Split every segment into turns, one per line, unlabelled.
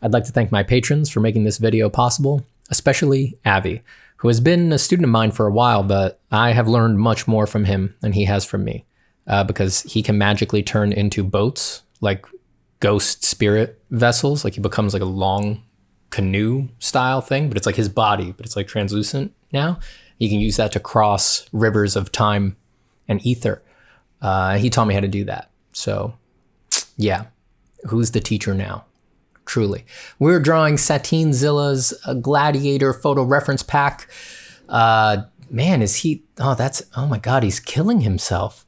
I'd like to thank my patrons for making this video possible, especially Avi, who has been a student of mine for a while, but I have learned much more from him than he has from me, because he can magically turn into boats, like ghost spirit vessels. Like he becomes like a long canoe style thing, but it's like his body, but it's like translucent now. You can use that to cross rivers of time and ether. He taught me how to do that. So yeah, who's the teacher now? Truly. We're drawing Satinzilla's Gladiator photo reference pack. Man, is he, oh my God, he's killing himself.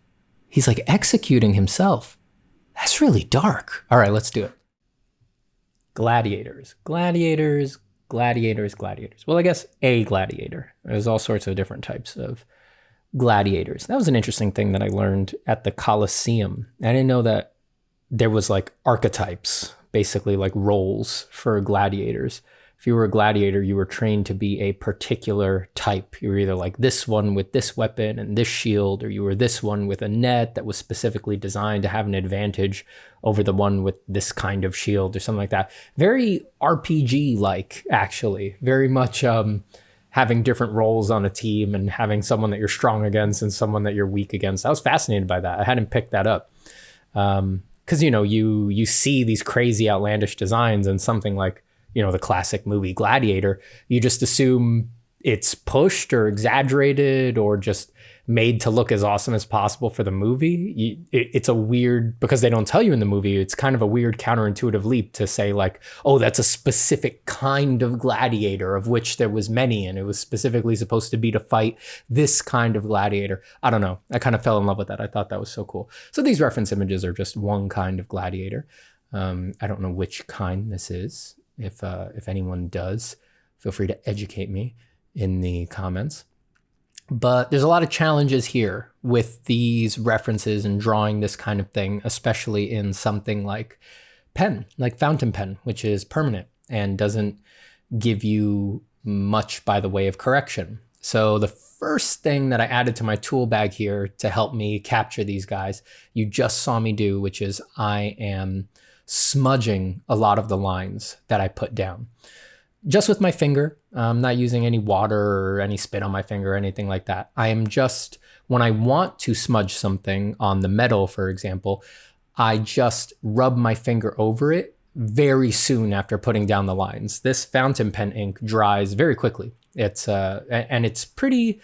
He's like executing himself. That's really dark. All right, let's do it. Gladiators, gladiators, gladiators, gladiators. Well, I guess a gladiator. There's all sorts of different types of gladiators. That was an interesting thing that I learned at the Colosseum. I didn't know that there was like archetypes, basically like roles for gladiators. If you were a gladiator, you were trained to be a particular type. You were either like this one with this weapon and this shield, or you were this one with a net that was specifically designed to have an advantage over the one with this kind of shield or something like that. Very RPG-like, actually. Very much having different roles on a team and having someone that you're strong against and someone that you're weak against. I was fascinated by that. I hadn't picked that up. Because, you know, you see these crazy outlandish designs and something like, you know, the classic movie Gladiator, you just assume it's pushed or exaggerated or just made to look as awesome as possible for the movie. It's a weird, because they don't tell you in the movie, it's kind of a weird counterintuitive leap to say like, oh, that's a specific kind of gladiator of which there was many, and it was specifically supposed to be to fight this kind of gladiator. I don't know. I kind of fell in love with that. I thought that was so cool. So these reference images are just one kind of gladiator. I don't know which kind this is. If anyone does, feel free to educate me in the comments. But there's a lot of challenges here with these references and drawing this kind of thing, especially in something like pen, like fountain pen, which is permanent and doesn't give you much by the way of correction. So the first thing that I added to my tool bag here to help me capture these guys, you just saw me do, which is I am smudging a lot of the lines that I put down. Just with my finger. I'm not using any water or any spit on my finger or anything like that. I am just, when I want to smudge something on the metal, for example, I just rub my finger over it very soon after putting down the lines. This fountain pen ink dries very quickly. It's and it's pretty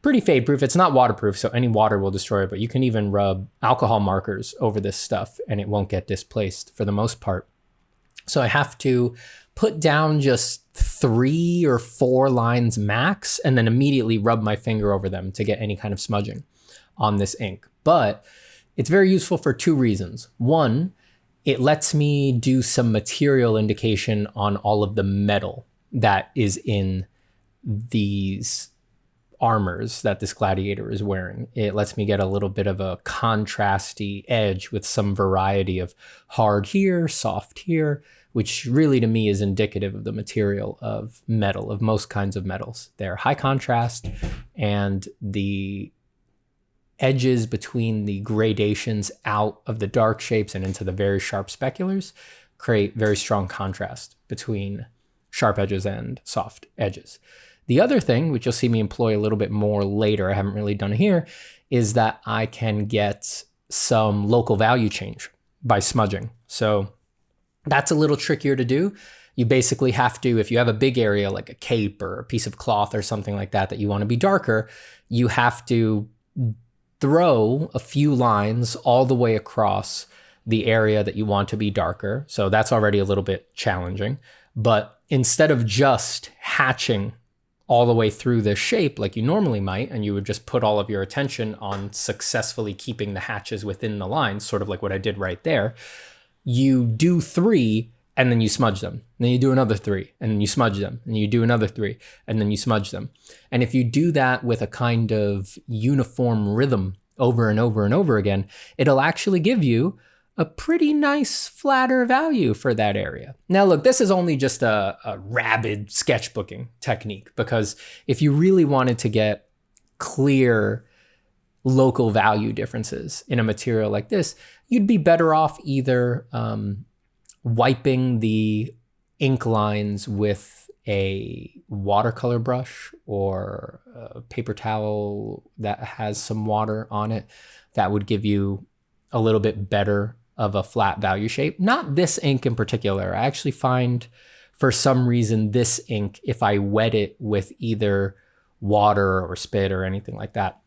fade proof. It's not waterproof, so any water will destroy it, but you can even rub alcohol markers over this stuff and it won't get displaced for the most part. So I have to put down just 3 or 4 lines max and then immediately rub my finger over them to get any kind of smudging on this ink. But it's very useful for 2 reasons. One, it lets me do some material indication on all of the metal that is in these armors that this gladiator is wearing. It lets me get a little bit of a contrasty edge with some variety of hard here, soft here, which really to me is indicative of the material of metal, of most kinds of metals. They're high contrast, and the edges between the gradations out of the dark shapes and into the very sharp speculars create very strong contrast between sharp edges and soft edges. The other thing, which you'll see me employ a little bit more later, I haven't really done it here, is that I can get some local value change by smudging. So that's a little trickier to do. You basically have to, if you have a big area like a cape or a piece of cloth or something like that that you want to be darker, you have to throw a few lines all the way across the area that you want to be darker. So that's already a little bit challenging. But instead of just hatching all the way through the shape like you normally might, and you would just put all of your attention on successfully keeping the hatches within the lines, sort of like what I did right there, you do 3 and then you smudge them. And then you do another 3 and then you smudge them. And you do another 3 and then you smudge them. And if you do that with a kind of uniform rhythm over and over and over again, it'll actually give you a pretty nice flatter value for that area. Now look, this is only just a rabid sketchbooking technique, because if you really wanted to get clear local value differences in a material like this, you'd be better off either wiping the ink lines with a watercolor brush or a paper towel that has some water on it, that would give you a little bit better of a flat value shape. Not this ink in particular. I actually find for some reason this ink, if I wet it with either water or spit or anything like that,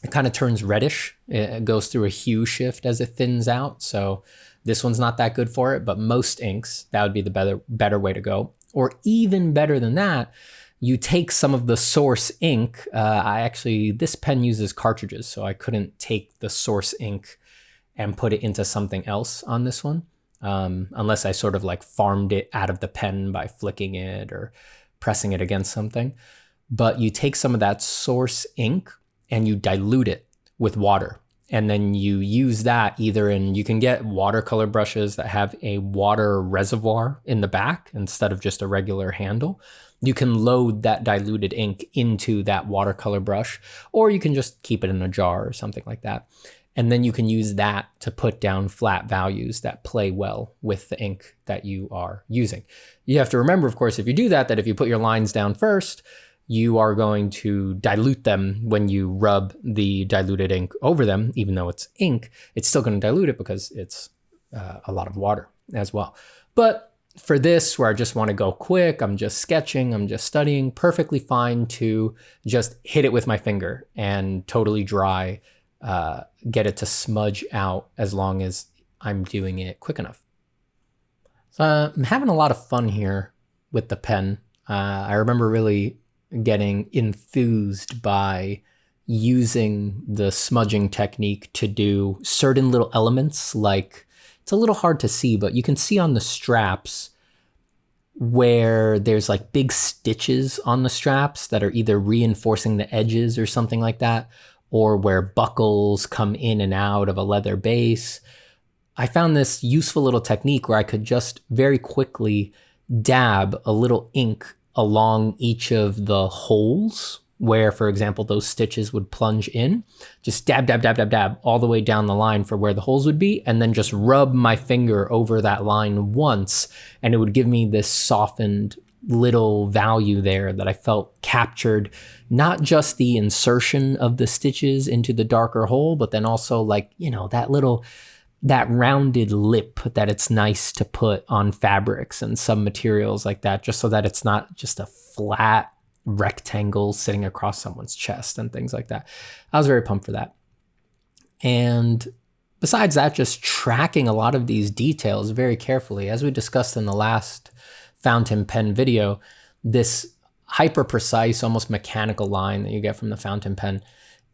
it kind of turns reddish. It goes through a hue shift as it thins out. So this one's not that good for it, but most inks, that would be the better way to go. Or even better than that, you take some of the source ink. This pen uses cartridges, so I couldn't take the source ink and put it into something else on this one, unless I sort of like farmed it out of the pen by flicking it or pressing it against something. But you take some of that source ink and you dilute it with water. And then you use that either you can get watercolor brushes that have a water reservoir in the back instead of just a regular handle. You can load that diluted ink into that watercolor brush, or you can just keep it in a jar or something like that. And then you can use that to put down flat values that play well with the ink that you are using. You have to remember, of course, if you do that if you put your lines down first, you are going to dilute them when you rub the diluted ink over them. Even though it's ink, it's still going to dilute it because it's a lot of water as well. But for this, where I just want to go quick, I'm just sketching, I'm just studying, perfectly fine to just hit it with my finger and totally dry, get it to smudge out as long as I'm doing it quick enough. So I'm having a lot of fun here with the pen. I remember really getting enthused by using the smudging technique to do certain little elements. Like, it's a little hard to see, but you can see on the straps where there's like big stitches on the straps that are either reinforcing the edges or something like that, or where buckles come in and out of a leather base. I found this useful little technique where I could just very quickly dab a little ink along each of the holes where, for example, those stitches would plunge in. Just dab, dab, dab, dab, dab all the way down the line for where the holes would be, and then just rub my finger over that line once, and it would give me this softened little value there that I felt captured not just the insertion of the stitches into the darker hole, but then also like, that rounded lip that it's nice to put on fabrics and some materials like that, just so that it's not just a flat rectangle sitting across someone's chest and things like that. I was very pumped for that. And besides that, just tracking a lot of these details very carefully. As we discussed in the last fountain pen video, this hyper precise, almost mechanical line that you get from the fountain pen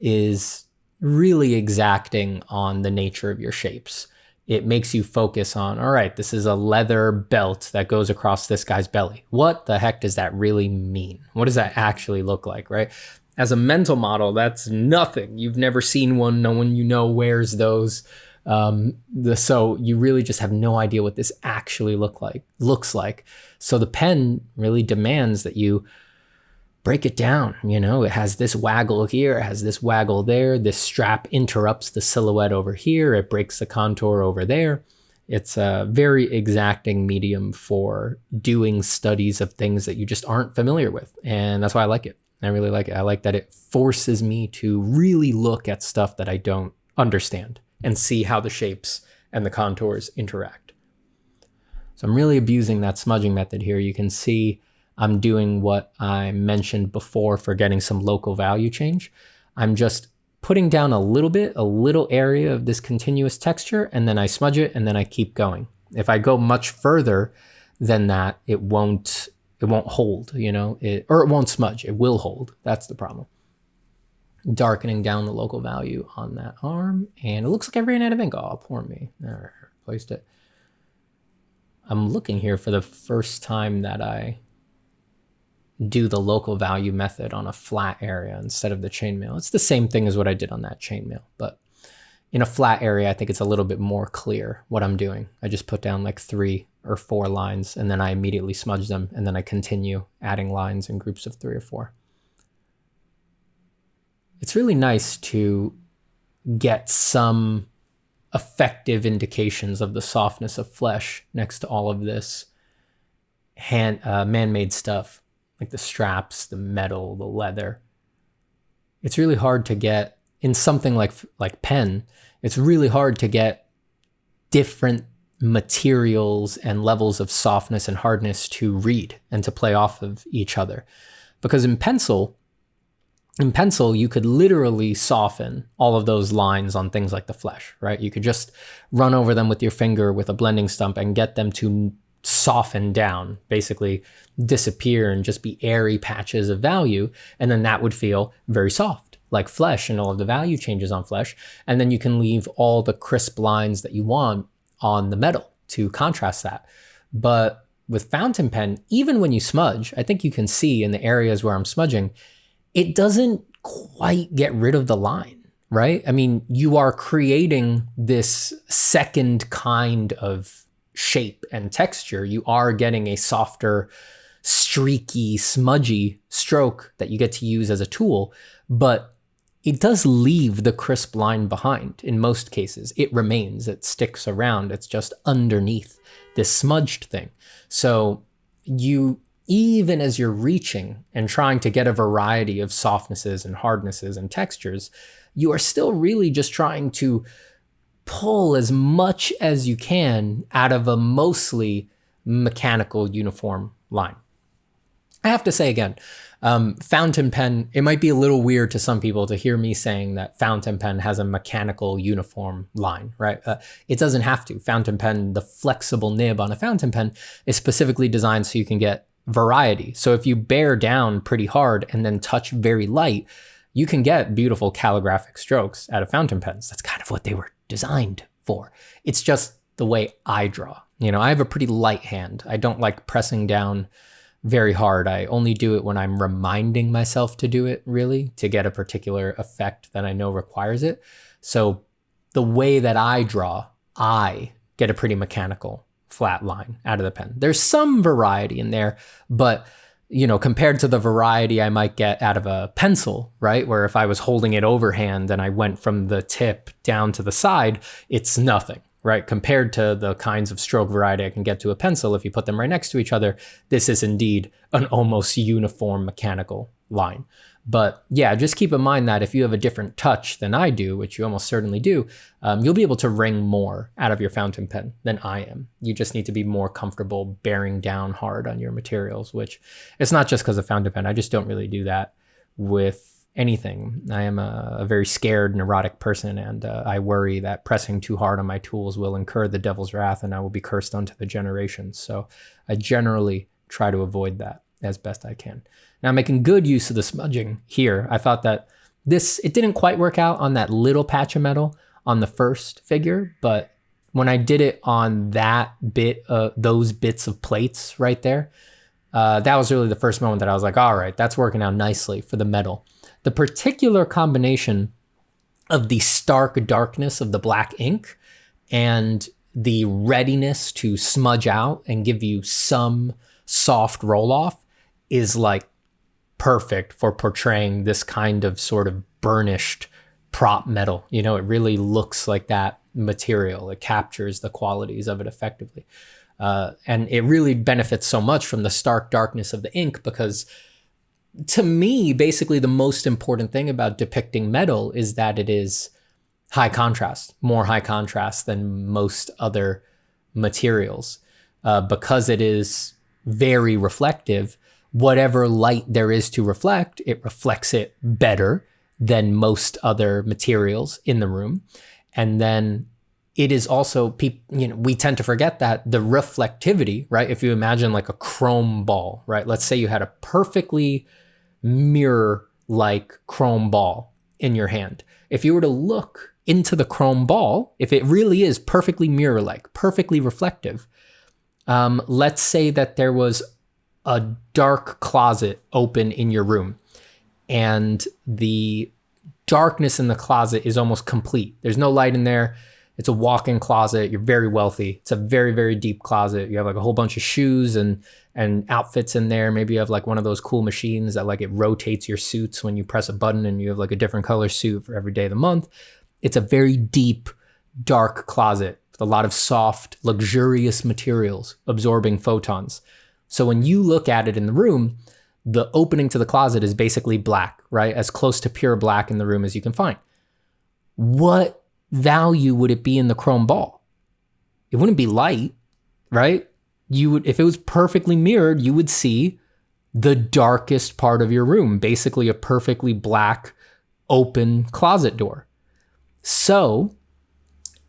is really exacting on the nature of your shapes. It makes you focus on, all right, this is a leather belt that goes across this guy's belly. What the heck does that really mean? What does that actually look like, right? As a mental model, that's nothing. You've never seen one. No one you know wears those. So you really just have no idea what this actually looks like. So the pen really demands that you break it down. It has this waggle here, it has this waggle there, this strap interrupts the silhouette over here, it breaks the contour over there. It's a very exacting medium for doing studies of things that you just aren't familiar with. And that's why I like it. I really like it. I like that it forces me to really look at stuff that I don't understand and see how the shapes and the contours interact. So I'm really abusing that smudging method here. You can see I'm doing what I mentioned before for getting some local value change. I'm just putting down a little area of this continuous texture, and then I smudge it, and then I keep going. If I go much further than that, it won't hold, or it won't smudge. It will hold. That's the problem. Darkening down the local value on that arm, and it looks like I ran out of ink. Oh, poor me. There, placed it. I'm looking here for the first time that I do the local value method on a flat area instead of the chainmail. It's the same thing as what I did on that chainmail, but in a flat area, I think it's a little bit more clear what I'm doing. I just put down like 3 or 4 lines, and then I immediately smudge them, and then I continue adding lines in groups of 3 or 4. It's really nice to get some effective indications of the softness of flesh next to all of this man-made stuff, like the straps, the metal, the leather, it's really hard to get in something like pen. It's really hard to get different materials and levels of softness and hardness to read and to play off of each other. Because in pencil, you could literally soften all of those lines on things like the flesh, right? You could just run over them with your finger with a blending stump and get them to soften down, basically disappear and just be airy patches of value. And then that would feel very soft, like flesh, and all of the value changes on flesh. And then you can leave all the crisp lines that you want on the metal to contrast that. But with fountain pen, even when you smudge, I think you can see in the areas where I'm smudging, it doesn't quite get rid of the line, right? I mean, you are creating this second kind of shape and texture. You are getting a softer, streaky, smudgy stroke that you get to use as a tool, but it does leave the crisp line behind in most cases. It remains, it sticks around, it's just underneath this smudged thing. So you, even as you're reaching and trying to get a variety of softnesses and hardnesses and textures, you are still really just trying to pull as much as you can out of a mostly mechanical uniform line. I have to say again, fountain pen, it might be a little weird to some people to hear me saying that fountain pen has a mechanical uniform line, right? It doesn't have to. Fountain pen, the flexible nib on a fountain pen is specifically designed so you can get variety. So if you bear down pretty hard and then touch very light, you can get beautiful calligraphic strokes out of fountain pens. That's kind of what they were designed for. It's just the way I draw. You know, I have a pretty light hand. I don't like pressing down very hard. I only do it when I'm reminding myself to do it, really, to get a particular effect that I know requires it. So the way that I draw, I get a pretty mechanical flat line out of the pen. There's some variety in there, but you know, compared to the variety I might get out of a pencil, right? Where if I was holding it overhand and I went from the tip down to the side, it's nothing, right? Compared to the kinds of stroke variety I can get to a pencil, if you put them right next to each other, this is indeed an almost uniform mechanical line. But yeah, just keep in mind that if you have a different touch than I do, which you almost certainly do, you'll be able to wring more out of your fountain pen than I am. You just need to be more comfortable bearing down hard on your materials, which it's not just because of fountain pen. I just don't really do that with anything. I am a very scared, neurotic person, and I worry that pressing too hard on my tools will incur the devil's wrath and I will be cursed unto the generations. So I generally try to avoid that as best I can. Now, making good use of the smudging here, I thought that it didn't quite work out on that little patch of metal on the first figure, but when I did it on that bit, those bits of plates right there, that was really the first moment that I was like, all right, that's working out nicely for the metal. The particular combination of the stark darkness of the black ink and the readiness to smudge out and give you some soft roll off is like perfect for portraying this kind of sort of burnished prop metal. You know, it really looks like that material. It captures the qualities of it effectively. And it really benefits so much from the stark darkness of the ink because to me, basically the most important thing about depicting metal is that it is high contrast, more high contrast than most other materials. Because it is very reflective, whatever light there is to reflect, it reflects it better than most other materials in the room. And then it is also, we tend to forget that the reflectivity, right? If you imagine like a chrome ball, right? Let's say you had a perfectly mirror-like chrome ball in your hand. If you were to look into the chrome ball, if it really is perfectly mirror-like, perfectly reflective, let's say that there was a dark closet open in your room and the darkness in the closet is almost complete. There's no light in there. It's a walk-in closet. You're very wealthy. It's a very, very deep closet. You have like a whole bunch of shoes and outfits in there. Maybe you have like one of those cool machines that like it rotates your suits when you press a button and you have like a different color suit for every day of the month. It's a very deep, dark closet with a lot of soft, luxurious materials absorbing photons. So when you look at it in the room, the opening to the closet is basically black, right? As close to pure black in the room as you can find. What value would it be in the chrome ball? It wouldn't be light, right? You would, if it was perfectly mirrored, you would see the darkest part of your room, basically a perfectly black open closet door. So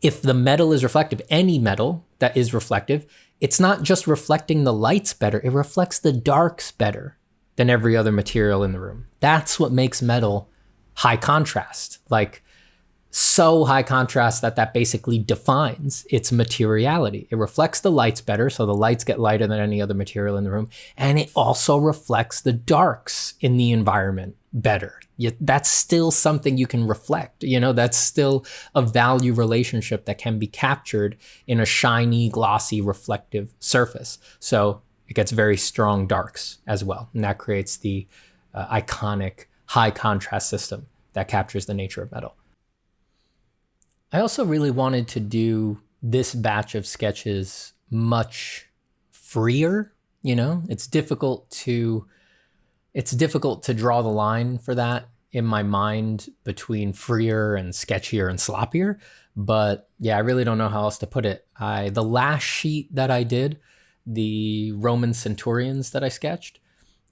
if the metal is reflective, any metal that is reflective, it's not just reflecting the lights better, it reflects the darks better than every other material in the room. That's what makes metal high contrast, like so high contrast that basically defines its materiality. It reflects the lights better, so the lights get lighter than any other material in the room, and it also reflects the darks in the environment better. Yet that's still something you can reflect. That's still a value relationship that can be captured in a shiny, glossy, reflective surface. So it gets very strong darks as well, and that creates the iconic high contrast system that captures the nature of metal. I also really wanted to do this batch of sketches much freer. It's difficult to draw the line for that in my mind between freer and sketchier and sloppier. But yeah, I really don't know how else to put it. The last sheet that I did, the Roman centurions that I sketched,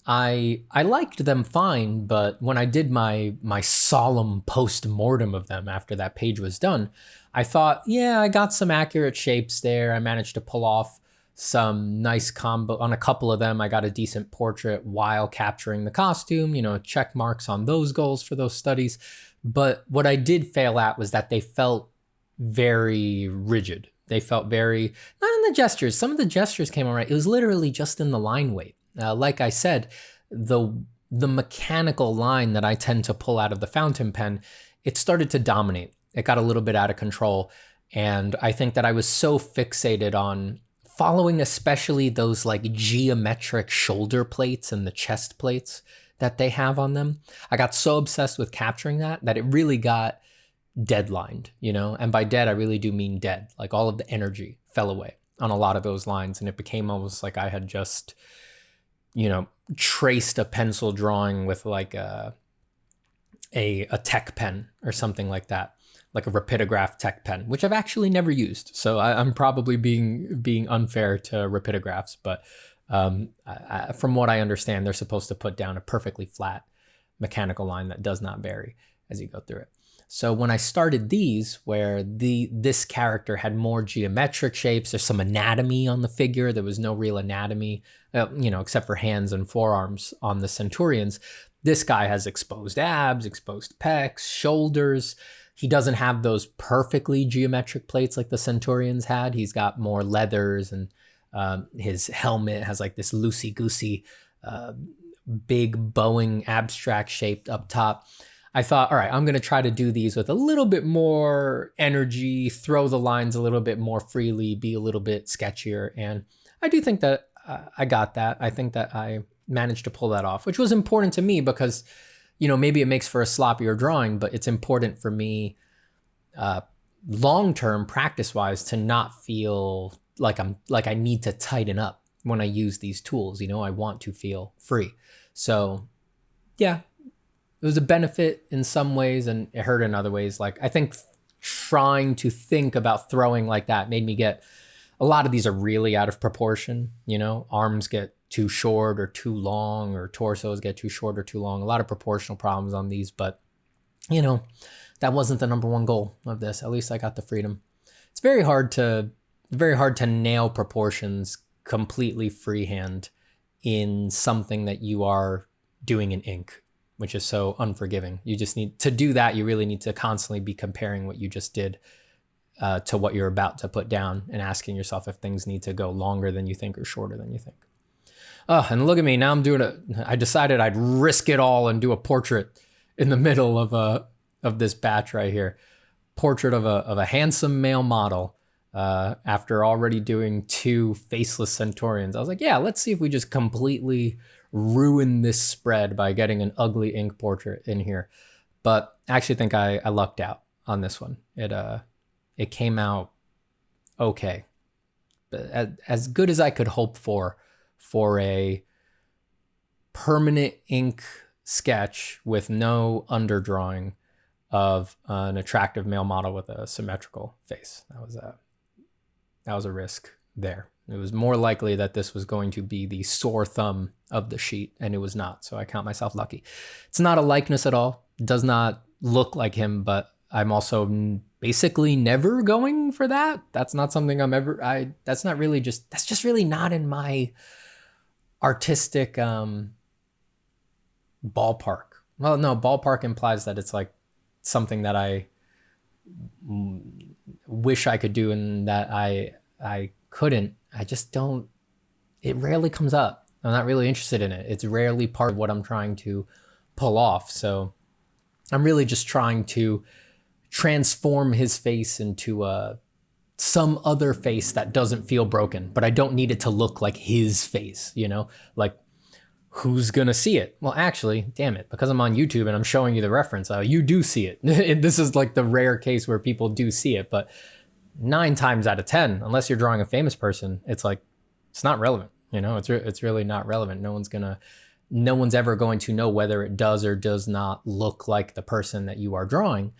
I liked them fine, but when I did my solemn post-mortem of them after that page was done, I thought, yeah, I got some accurate shapes there. I managed to pull off some nice combo on a couple of them. I got a decent portrait while capturing the costume, check marks on those goals for those studies. But what I did fail at was that they felt very rigid. They felt very, not in the gestures. Some of the gestures came all right. It was literally just in the line weight. Like I said, the mechanical line that I tend to pull out of the fountain pen, it started to dominate. It got a little bit out of control. And I think that I was so fixated on following especially those like geometric shoulder plates and the chest plates that they have on them. I got so obsessed with capturing that it really got deadlined, And by dead, I really do mean dead. Like all of the energy fell away on a lot of those lines. And it became almost like I had just traced a pencil drawing with like a tech pen or something like that, like a rapidograph tech pen, which I've actually never used. So I'm probably being unfair to rapidographs, but from what I understand, they're supposed to put down a perfectly flat mechanical line that does not vary as you go through it. So when I started these, where this character had more geometric shapes, there's some anatomy on the figure. There was no real anatomy, except for hands and forearms on the centurions. This guy has exposed abs, exposed pecs, shoulders. He doesn't have those perfectly geometric plates like the centurions had. He's got more leathers, and his helmet has like this loosey-goosey, big bowing abstract shaped up top. I thought, all right, I'm going to try to do these with a little bit more energy, throw the lines a little bit more freely, be a little bit sketchier. And I do think that I got that. I think that I managed to pull that off, which was important to me because, maybe it makes for a sloppier drawing, but it's important for me long-term practice-wise to not feel like I need to tighten up when I use these tools. I want to feel free. So yeah, it was a benefit in some ways and it hurt in other ways. Like I think trying to think about throwing like that made me get, a lot of these are really out of proportion. Arms get too short or too long, or torsos get too short or too long. A lot of proportional problems on these, but that wasn't the number one goal of this. At least I got the freedom. It's very hard to nail proportions completely freehand in something that you are doing in ink, which is so unforgiving. You just need to do that. You really need to constantly be comparing what you just did to what you're about to put down and asking yourself if things need to go longer than you think or shorter than you think. Oh, and look at me. Now I'm doing I decided I'd risk it all and do a portrait in the middle of this batch right here. Portrait of a handsome male model after already doing 2 faceless centurions. I was like, yeah, let's see if we just completely ruin this spread by getting an ugly ink portrait in here. But I actually think I lucked out on this one. It came out okay, but as good as I could hope for for a permanent ink sketch with no underdrawing of an attractive male model with a symmetrical face. That was a risk there. It was more likely that this was going to be the sore thumb of the sheet, and it was not. So I count myself lucky. It's not a likeness at all. It does not look like him, but I'm also basically never going for that. That's not something that's just really not in my artistic ballpark. Well, no, ballpark implies that it's like something that I wish I could do and that I couldn't. I just don't, it rarely comes up. I'm not really interested in it. It's rarely part of what I'm trying to pull off. So I'm really just trying to transform his face into some other face that doesn't feel broken, but I don't need it to look like his face, you know? Like, who's gonna see it? Well, actually, damn it, because I'm on YouTube and I'm showing you the reference, you do see it. This is like the rare case where people do see it, but 9 times out of 10, unless you're drawing a famous person, it's like, it's not relevant. You know, it's really not relevant. No one's ever going to know whether it does or does not look like the person that you are drawing.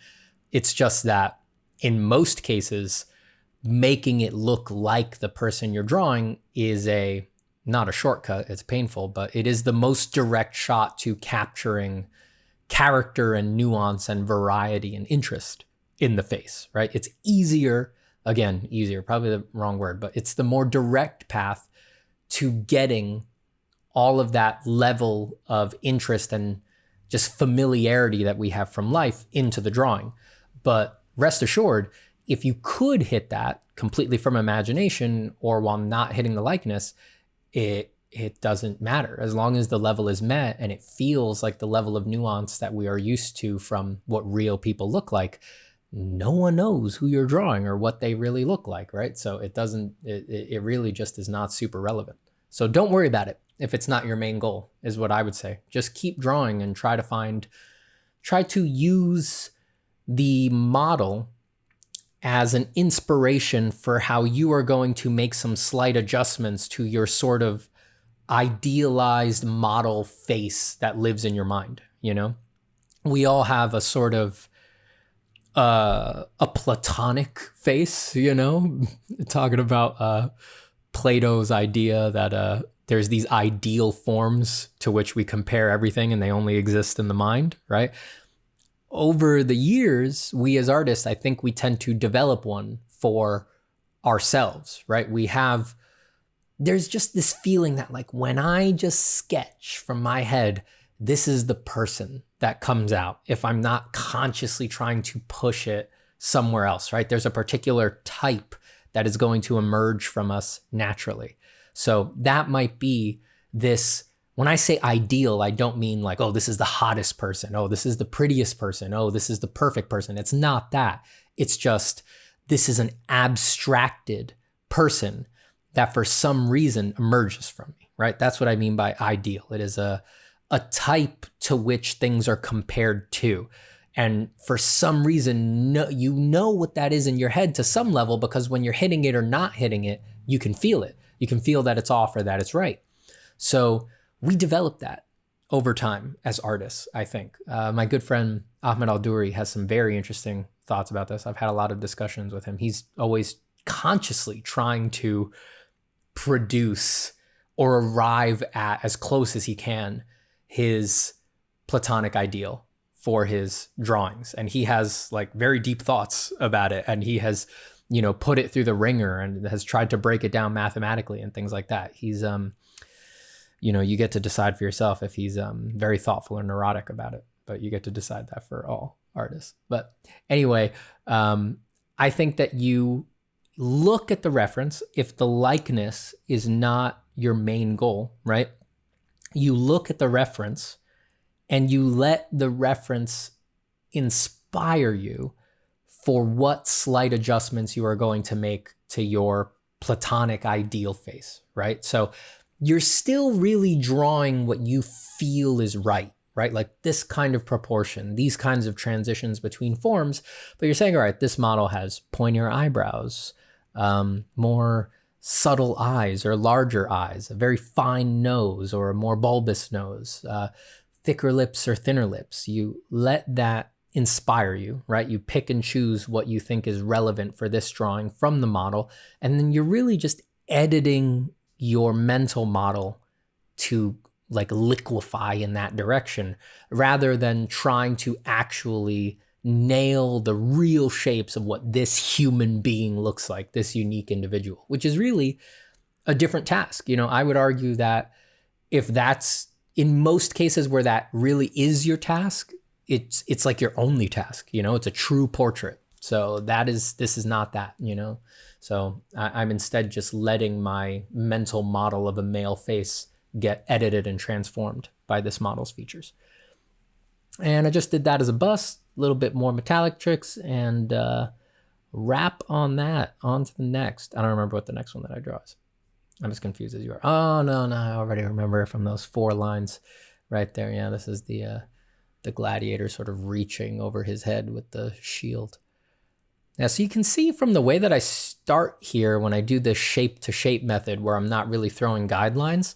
It's just that in most cases, making it look like the person you're drawing is not a shortcut. It's painful, but it is the most direct shot to capturing character and nuance and variety and interest in the face, right? It's easier, probably the wrong word, but it's the more direct path to getting all of that level of interest and just familiarity that we have from life into the drawing. But rest assured, if you could hit that completely from imagination or while not hitting the likeness, it doesn't matter. As long as the level is met and it feels like the level of nuance that we are used to from what real people look like, no one knows who you're drawing or what they really look like, right? So it really just is not super relevant. So don't worry about it if it's not your main goal, is what I would say. Just keep drawing and try to use the model as an inspiration for how you are going to make some slight adjustments to your sort of idealized model face that lives in your mind, you know? We all have a sort of a platonic face, you know? Talking about Plato's idea that there's these ideal forms to which we compare everything and they only exist in the mind, right? Over the years, we as artists, I think we tend to develop one for ourselves, right? There's just this feeling that like when I just sketch from my head, this is the person that comes out if I'm not consciously trying to push it somewhere else, right? There's a particular type that is going to emerge from us naturally. So that might be this. When I say ideal, I don't mean like, oh, this is the hottest person. Oh, this is the prettiest person. Oh, this is the perfect person. It's not that. It's just, this is an abstracted person that for some reason emerges from me, right? That's what I mean by ideal. It is a type to which things are compared to. And for some reason, you know what that is in your head to some level, because when you're hitting it or not hitting it, you can feel it. You can feel that it's off or that it's right. So we develop that over time as artists, I think. My good friend Ahmed Al-Duri has some very interesting thoughts about this. I've had a lot of discussions with him. He's always consciously trying to produce or arrive at, as close as he can, his platonic ideal for his drawings. And he has like very deep thoughts about it. And he has, put it through the ringer and has tried to break it down mathematically and things like that. He's, you get to decide for yourself if he's very thoughtful or neurotic about it, but you get to decide that for all artists. But anyway, I think that you look at the reference. If the likeness is not your main goal, right? You look at the reference and you let the reference inspire you for what slight adjustments you are going to make to your platonic ideal face, right? So you're still really drawing what you feel is right? Like this kind of proportion, these kinds of transitions between forms, but you're saying, all right, this model has pointier eyebrows, more subtle eyes or larger eyes, a very fine nose or a more bulbous nose, thicker lips or thinner lips. You let that inspire you, right? You pick and choose what you think is relevant for this drawing from the model, and then you're really just editing your mental model to like liquefy in that direction rather than trying to actually nail the real shapes of what this human being looks like, this unique individual, which is really a different task. I would argue that if that's in most cases where that really is your task, it's like your only task, it's a true portrait. So this is not that, So I'm instead just letting my mental model of a male face get edited and transformed by this model's features. And I just did that as a bust, a little bit more metallic tricks, and wrap on that. On to the next. I don't remember what the next one that I draw is. I'm as confused as you are. Oh, no, I already remember from those 4 lines right there. Yeah, this is the gladiator sort of reaching over his head with the shield. Now, so you can see from the way that I start here when I do the shape-to-shape method where I'm not really throwing guidelines,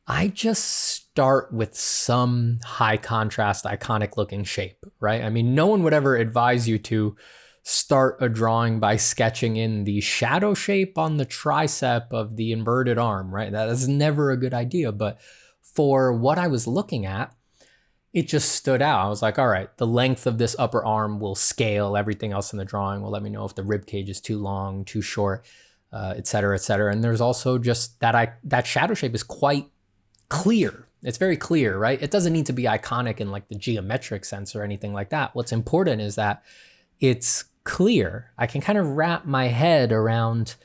I just start with some high contrast, iconic looking shape, right? I mean, no one would ever advise you to start a drawing by sketching in the shadow shape on the tricep of the inverted arm, right? That is never a good idea. But for what I was looking at, it just stood out. I was like, all right, the length of this upper arm will scale. Everything else in the drawing will let me know if the rib cage is too long, too short, et cetera, et cetera. And there's also just that shadow shape is quite clear. It's very clear, right? It doesn't need to be iconic in like the geometric sense or anything like that. What's important is that it's clear. I can kind of wrap my head around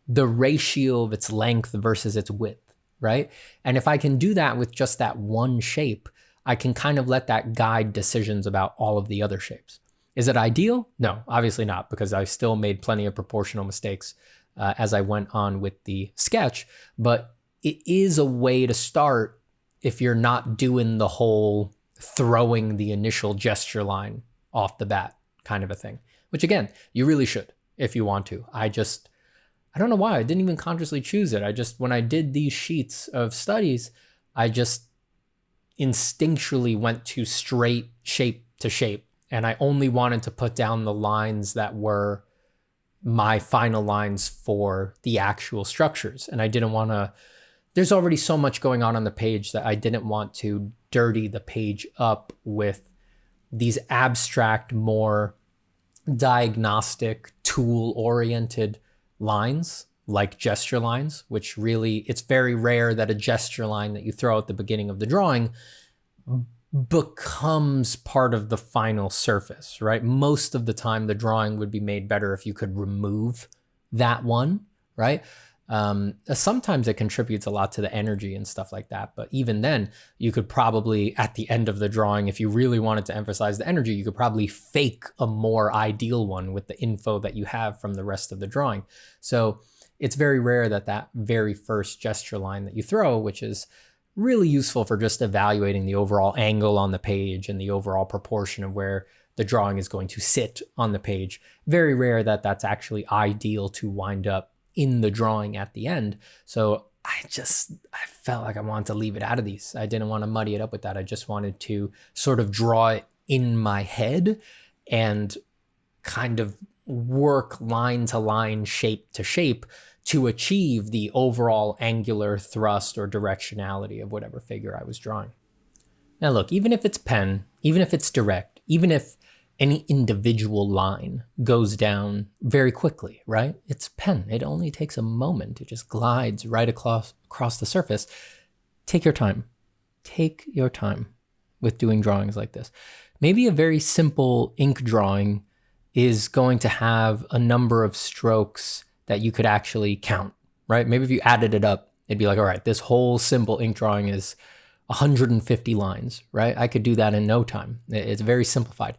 the ratio of its length versus its width, right? And if I can do that with just that one shape, I can kind of let that guide decisions about all of the other shapes. Is it ideal? No, obviously not, because I still made plenty of proportional mistakes as I went on with the sketch, but it is a way to start if you're not doing the whole throwing the initial gesture line off the bat kind of a thing, which again, you really should if you want to. I don't know why I didn't even consciously choose it. When I did these sheets of studies, I just instinctually went to straight shape to shape. And I only wanted to put down the lines that were my final lines for the actual structures. And I didn't want to, there's already so much going on the page that I didn't want to dirty the page up with these abstract, more diagnostic, tool-oriented lines like gesture lines, which really, it's very rare that a gesture line that you throw at the beginning of the drawing becomes part of the final surface, right? Most of the time, the drawing would be made better if you could remove that one, right? Sometimes it contributes a lot to the energy and stuff like that. But even then, you could probably, at the end of the drawing, if you really wanted to emphasize the energy, you could probably fake a more ideal one with the info that you have from the rest of the drawing. So it's very rare that that very first gesture line that you throw, which is really useful for just evaluating the overall angle on the page and the overall proportion of where the drawing is going to sit on the page. Very rare that that's actually ideal to wind up in the drawing at the end. So I felt like I wanted to leave it out of these. I didn't want to muddy it up with that. I just wanted to sort of draw it in my head and kind of work line to line, shape to shape to achieve the overall angular thrust or directionality of whatever figure I was drawing. Now look, even if it's pen, even if it's direct, even if any individual line goes down very quickly, right? It's pen. It only takes a moment. It just glides right across the surface. Take your time. Take your time with doing drawings like this. Maybe a very simple ink drawing is going to have a number of strokes that you could actually count, right? Maybe if you added it up, it'd be like, all right, this whole simple ink drawing is 150 lines, right? I could do that in no time. It's very simplified.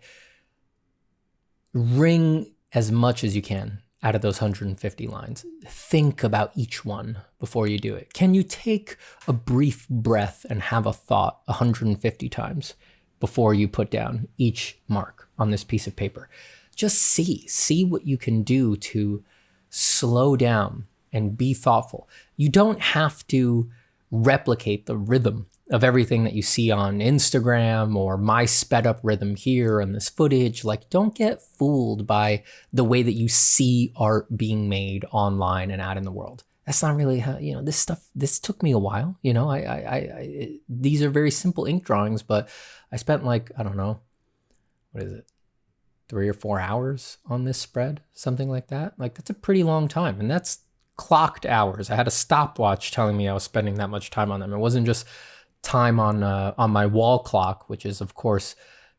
Wring as much as you can out of those 150 lines. Think about each one before you do it. Can you take a brief breath and have a thought 150 times before you put down each mark on this piece of paper? Just see what you can do to slow down and be thoughtful. You don't have to replicate the rhythm of everything that you see on Instagram or my sped up rhythm here and this footage. Like, don't get fooled by the way that you see art being made online and out in the world. That's not really how, this took me a while. These are very simple ink drawings, but I spent like, I don't know, what is it? 3 or 4 hours on this spread, something like that. Like, that's a pretty long time. And that's clocked hours. I had a stopwatch telling me I was spending that much time on them. It wasn't just time on my wall clock, which is of course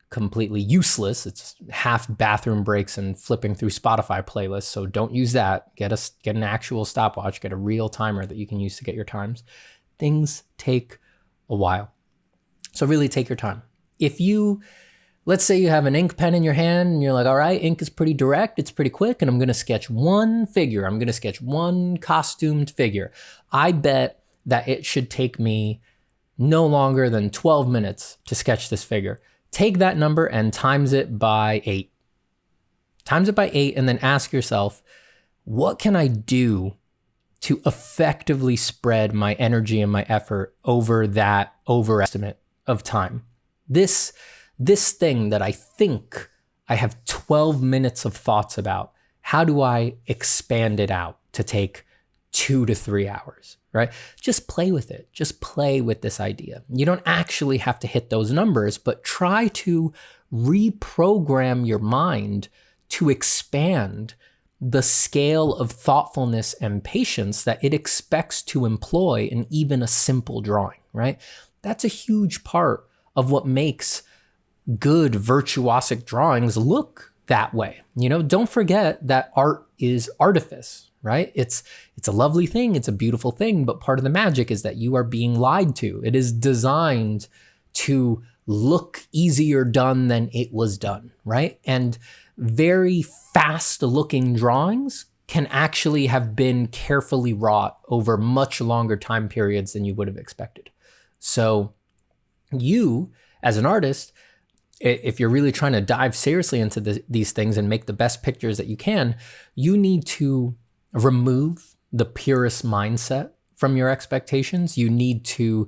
completely useless. It's half bathroom breaks and flipping through Spotify playlists. So don't use that. Get an actual stopwatch, get a real timer that you can use to get your times. Things take a while. So really take your time. Let's say you have an ink pen in your hand and you're like, all right, ink is pretty direct, it's pretty quick, and I'm gonna sketch one figure. I'm gonna sketch one costumed figure. I bet that it should take me no longer than 12 minutes to sketch this figure. Take that number and times it by 8. Times it by 8 and then ask yourself, what can I do to effectively spread my energy and my effort over that overestimate of time? This thing that I think I have 12 minutes of thoughts about, how do I expand it out to take 2 to 3 hours, right? Just play with it. Just play with this idea. You don't actually have to hit those numbers, but try to reprogram your mind to expand the scale of thoughtfulness and patience that it expects to employ in even a simple drawing, right? That's a huge part of what makes good virtuosic drawings look that way. Don't forget that art is artifice, right? It's a lovely thing. It's a beautiful thing. But part of the magic is that you are being lied to. It is designed to look easier done than it was done, right? And very fast looking drawings can actually have been carefully wrought over much longer time periods than you would have expected. So you, as an artist, if you're really trying to dive seriously into these things and make the best pictures that you can, you need to remove the purist mindset from your expectations. You need to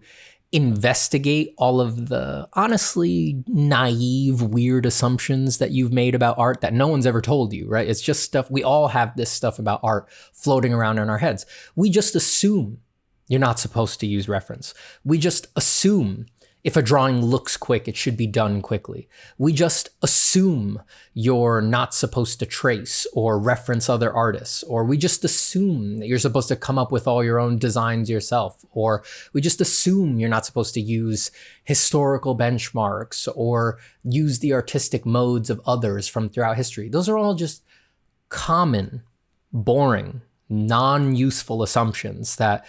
investigate all of the honestly naive, weird assumptions that you've made about art that no one's ever told you, right? It's just stuff. We all have this stuff about art floating around in our heads. We just assume you're not supposed to use reference. We just assume if a drawing looks quick, it should be done quickly. We just assume you're not supposed to trace or reference other artists, or we just assume that you're supposed to come up with all your own designs yourself, or we just assume you're not supposed to use historical benchmarks or use the artistic modes of others from throughout history. Those are all just common, boring, non-useful assumptions that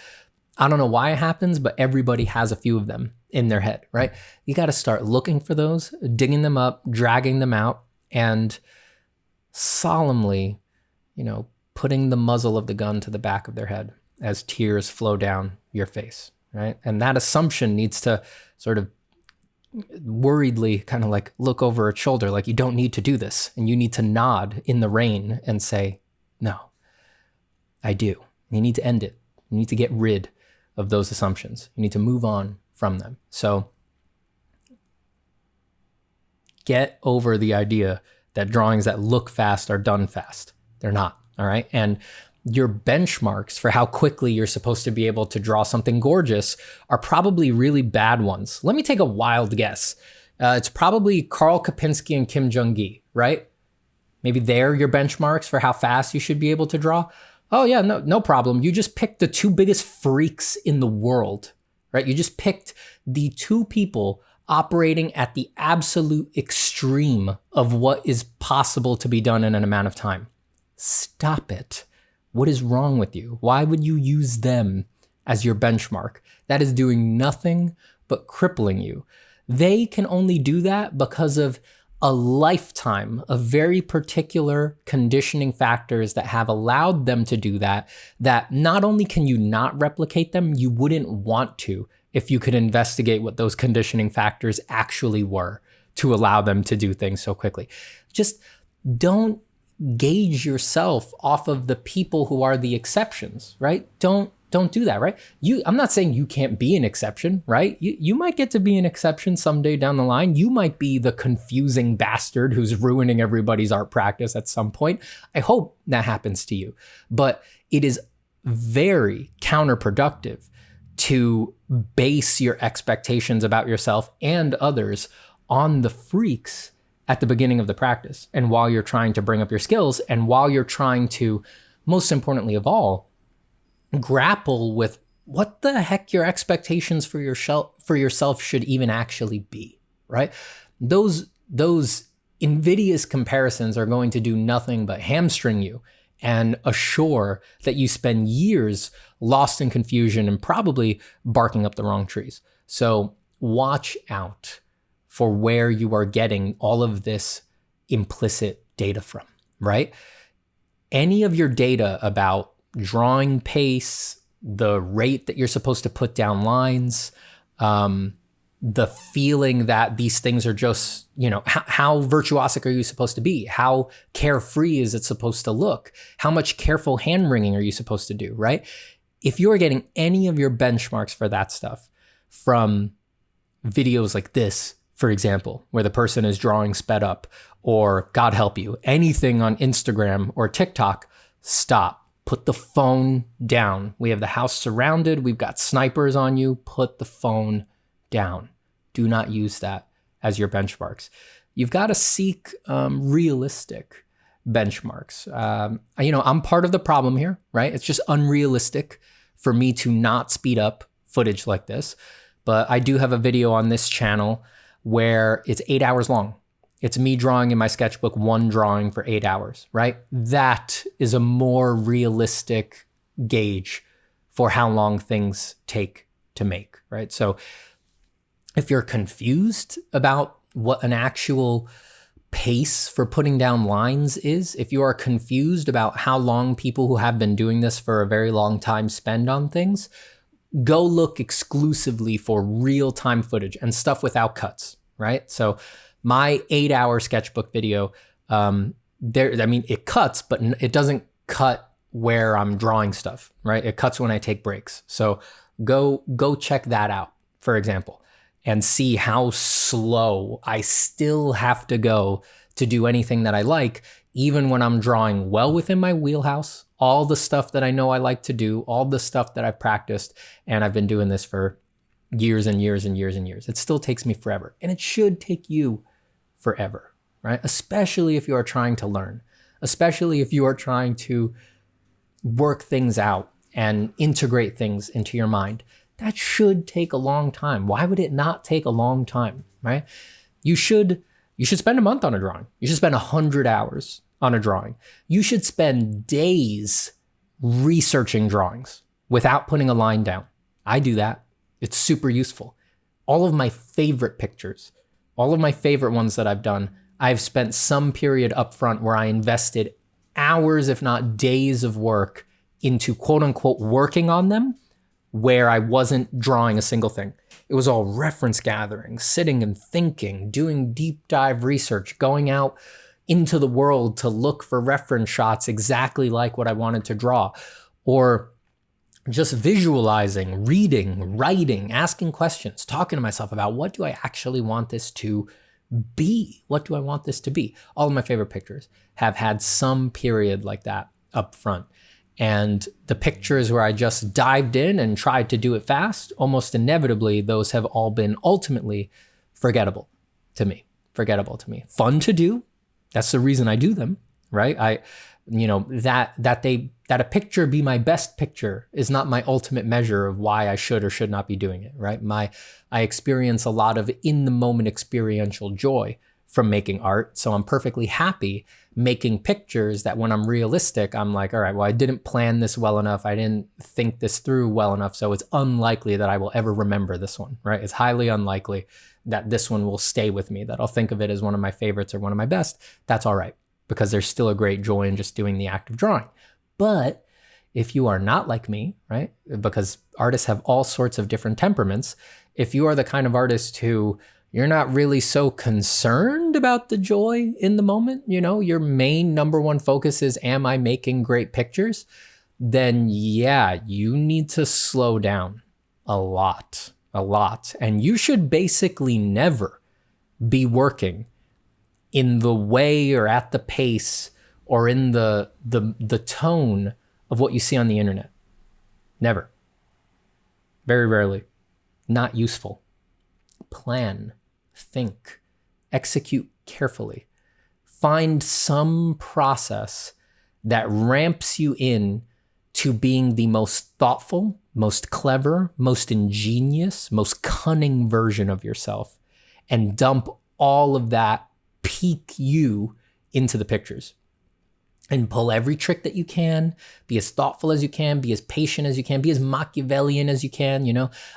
I don't know why it happens, but everybody has a few of them in their head, right? You got to start looking for those, digging them up, dragging them out, and solemnly, putting the muzzle of the gun to the back of their head as tears flow down your face, right? And that assumption needs to sort of worriedly kind of like look over its shoulder, like you don't need to do this. And you need to nod in the rain and say, no, I do. You need to end it. You need to get rid of those assumptions. You need to move on from them. So get over the idea that drawings that look fast are done fast. They're not, all right? And your benchmarks for how quickly you're supposed to be able to draw something gorgeous are probably really bad ones. Let me take a wild guess. It's probably Karl Kopinski and Kim Jung-gi, right? Maybe they're your benchmarks for how fast you should be able to draw. Oh yeah, no problem. You just picked the two biggest freaks in the world, right? You just picked the two people operating at the absolute extreme of what is possible to be done in an amount of time. Stop it. What is wrong with you? Why would you use them as your benchmark? That is doing nothing but crippling you. They can only do that because of a lifetime of very particular conditioning factors that have allowed them to do that, that not only can you not replicate them, you wouldn't want to if you could investigate what those conditioning factors actually were to allow them to do things so quickly. Just don't gauge yourself off of the people who are the exceptions, right? Don't do that, right? I'm not saying you can't be an exception, right? You might get to be an exception someday down the line. You might be the confusing bastard who's ruining everybody's art practice at some point. I hope that happens to you. But it is very counterproductive to base your expectations about yourself and others on the freaks at the beginning of the practice, and while you're trying to bring up your skills, and while you're trying to, most importantly of all, grapple with what the heck your expectations for yourself should even actually be, right? Those invidious comparisons are going to do nothing but hamstring you and assure that you spend years lost in confusion and probably barking up the wrong trees. So watch out for where you are getting all of this implicit data from, right? Any of your data about drawing pace, the rate that you're supposed to put down lines, the feeling that these things are just, how virtuosic are you supposed to be? How carefree is it supposed to look? How much careful hand wringing are you supposed to do, right? If you are getting any of your benchmarks for that stuff from videos like this, for example, where the person is drawing sped up, or God help you, anything on Instagram or TikTok, stop. Put the phone down. We have the house surrounded. We've got snipers on you. Put the phone down. Do not use that as your benchmarks. You've got to seek realistic benchmarks. I'm part of the problem here, right? It's just unrealistic for me to not speed up footage like this. But I do have a video on this channel where it's 8 hours long. It's me drawing in my sketchbook, one drawing for 8 hours, right? That is a more realistic gauge for how long things take to make, right? So if you're confused about what an actual pace for putting down lines is, if you are confused about how long people who have been doing this for a very long time spend on things, go look exclusively for real-time footage and stuff without cuts, right? So my 8-hour sketchbook video, it cuts, but it doesn't cut where I'm drawing stuff, right? It cuts when I take breaks. So go check that out, for example, and see how slow I still have to go to do anything that I like, even when I'm drawing well within my wheelhouse, all the stuff that I know I like to do, all the stuff that I've practiced, and I've been doing this for years and years and years and years. It still takes me forever, and it should take you forever, right? Especially if you are trying to learn, especially if you are trying to work things out and integrate things into your mind. That should take a long time. Why would it not take a long time, right? You should spend a month on a drawing. You should spend 100 hours on a drawing. You should spend days researching drawings without putting a line down. I do that. It's super useful. All of my favorite pictures, all of my favorite ones that I've done, I've spent some period up front where I invested hours, if not days of work into quote unquote working on them, where I wasn't drawing a single thing. It was all reference gathering, sitting and thinking, doing deep dive research, going out into the world to look for reference shots exactly like what I wanted to draw, or just visualizing, reading, writing, asking questions, talking to myself about what do I actually want this to be? What do I want this to be? All of my favorite pictures have had some period like that up front. And the pictures where I just dived in and tried to do it fast, almost inevitably, those have all been ultimately forgettable to me. Fun to do. That's the reason I do them, right? That a picture be my best picture is not my ultimate measure of why I should or should not be doing it, right? I experience a lot of in the moment experiential joy from making art. So I'm perfectly happy making pictures that when I'm realistic, I'm like, all right, well, I didn't plan this well enough. I didn't think this through well enough. So it's unlikely that I will ever remember this one, right? It's highly unlikely that this one will stay with me, that I'll think of it as one of my favorites or one of my best. That's all right, because there's still a great joy in just doing the act of drawing. But if you are not like me, right? Because artists have all sorts of different temperaments. If you are the kind of artist who, you're not really so concerned about the joy in the moment, your main number one focus is, am I making great pictures? Then yeah, you need to slow down a lot. And you should basically never be working in the way or at the pace or in the tone of what you see on the internet. Never. Very rarely. Not useful. Plan, think, execute carefully. Find some process that ramps you in to being the most thoughtful, most clever, most ingenious, most cunning version of yourself, and dump all of that peak you into the pictures. And pull every trick that you can, be as thoughtful as you can, be as patient as you can, be as Machiavellian as you can,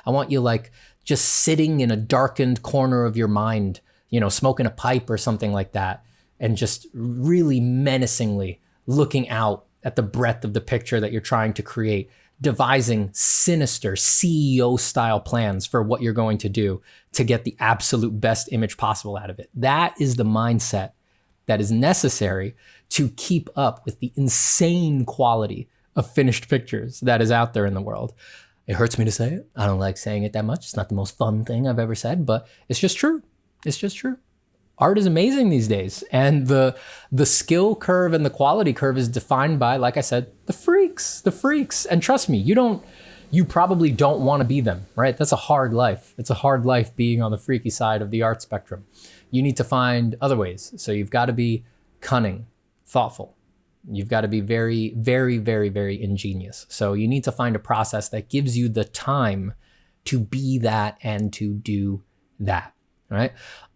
I want you like just sitting in a darkened corner of your mind, smoking a pipe or something like that, and just really menacingly looking out at the breadth of the picture that you're trying to create, devising sinister CEO style plans for what you're going to do to get the absolute best image possible out of it. That is the mindset that is necessary to keep up with the insane quality of finished pictures that is out there in the world. It hurts me to say it. I don't like saying it that much. It's not the most fun thing I've ever said, but it's just true. It's just true. Art is amazing these days. And the skill curve and the quality curve is defined by, like I said, the freaks. And trust me, you probably don't want to be them, right? That's a hard life. It's a hard life being on the freaky side of the art spectrum. You need to find other ways. So you've got to be cunning, thoughtful. You've got to be very, very, very, very ingenious. So you need to find a process that gives you the time to be that and to do that, right?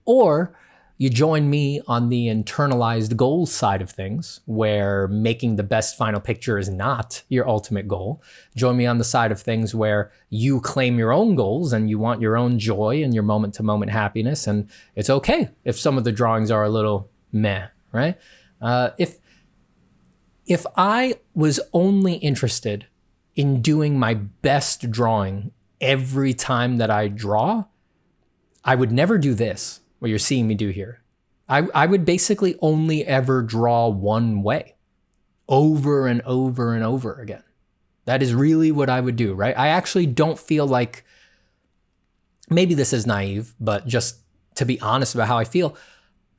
Or you join me on the internalized goals side of things, where making the best final picture is not your ultimate goal. Join me on the side of things where you claim your own goals and you want your own joy and your moment-to-moment happiness. And it's okay if some of the drawings are a little meh, right? If I was only interested in doing my best drawing every time that I draw, I would never do this, what you're seeing me do here. I would basically only ever draw one way, over and over and over again. That is really what I would do, right? I actually don't feel like, maybe this is naive, but just to be honest about how I feel,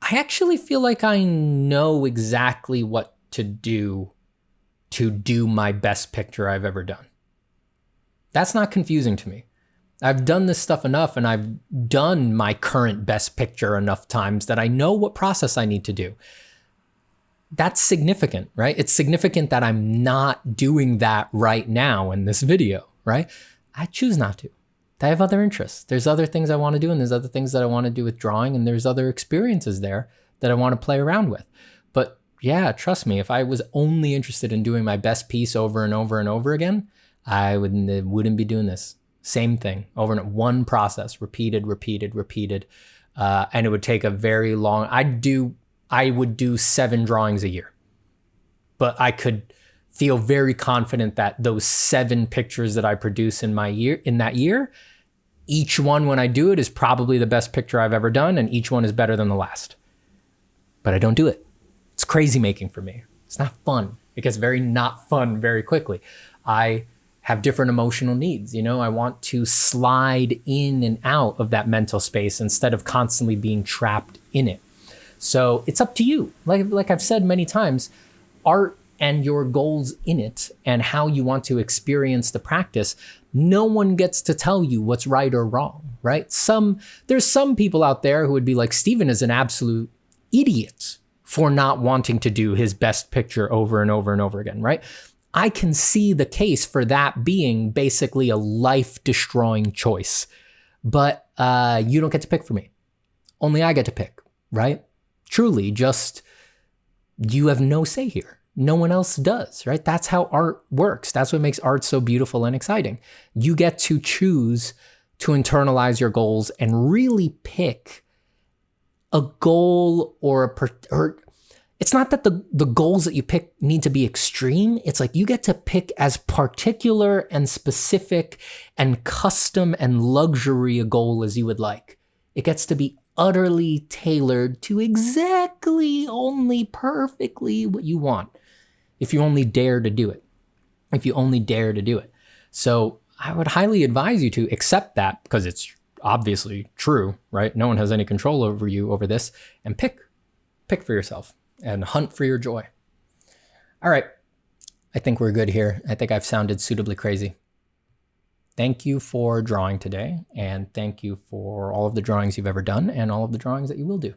I actually feel like I know exactly what to do my best picture I've ever done. That's not confusing to me. I've done this stuff enough, and I've done my current best picture enough times that I know what process I need to do. That's significant, right? It's significant that I'm not doing that right now in this video, right? I choose not to. I have other interests. There's other things I want to do, and there's other things that I want to do with drawing, and there's other experiences there that I want to play around with. But yeah, trust me, if I was only interested in doing my best piece over and over and over again, I wouldn't be doing this. Same thing, over and one process, repeated. And it would take a very long, I would do 7 drawings a year. But I could feel very confident that those 7 pictures that I produce in that year, each one when I do it is probably the best picture I've ever done, and each one is better than the last. But I don't do it. It's crazy making for me. It's not fun. It gets very not fun very quickly. I have different emotional needs. I want to slide in and out of that mental space instead of constantly being trapped in it. So it's up to you. Like I've said many times, art and your goals in it and how you want to experience the practice, no one gets to tell you what's right or wrong, right? There's some people out there who would be like, Steven is an absolute idiot for not wanting to do his best picture over and over and over again, right? I can see the case for that being basically a life-destroying choice. But you don't get to pick for me. Only I get to pick, right? Truly, just you have no say here. No one else does, right? That's how art works. That's what makes art so beautiful and exciting. You get to choose to internalize your goals and really pick a goal or it's not that the goals that you pick need to be extreme. It's like you get to pick as particular and specific and custom and luxury a goal as you would like. It gets to be utterly tailored to exactly, only perfectly what you want. If you only dare to do it. If you only dare to do it. So I would highly advise you to accept that, because it's obviously true, right? No one has any control over you over this, and pick for yourself and hunt for your joy. All right. I think we're good here. I think I've sounded suitably crazy. Thank you for drawing today, and thank you for all of the drawings you've ever done and all of the drawings that you will do.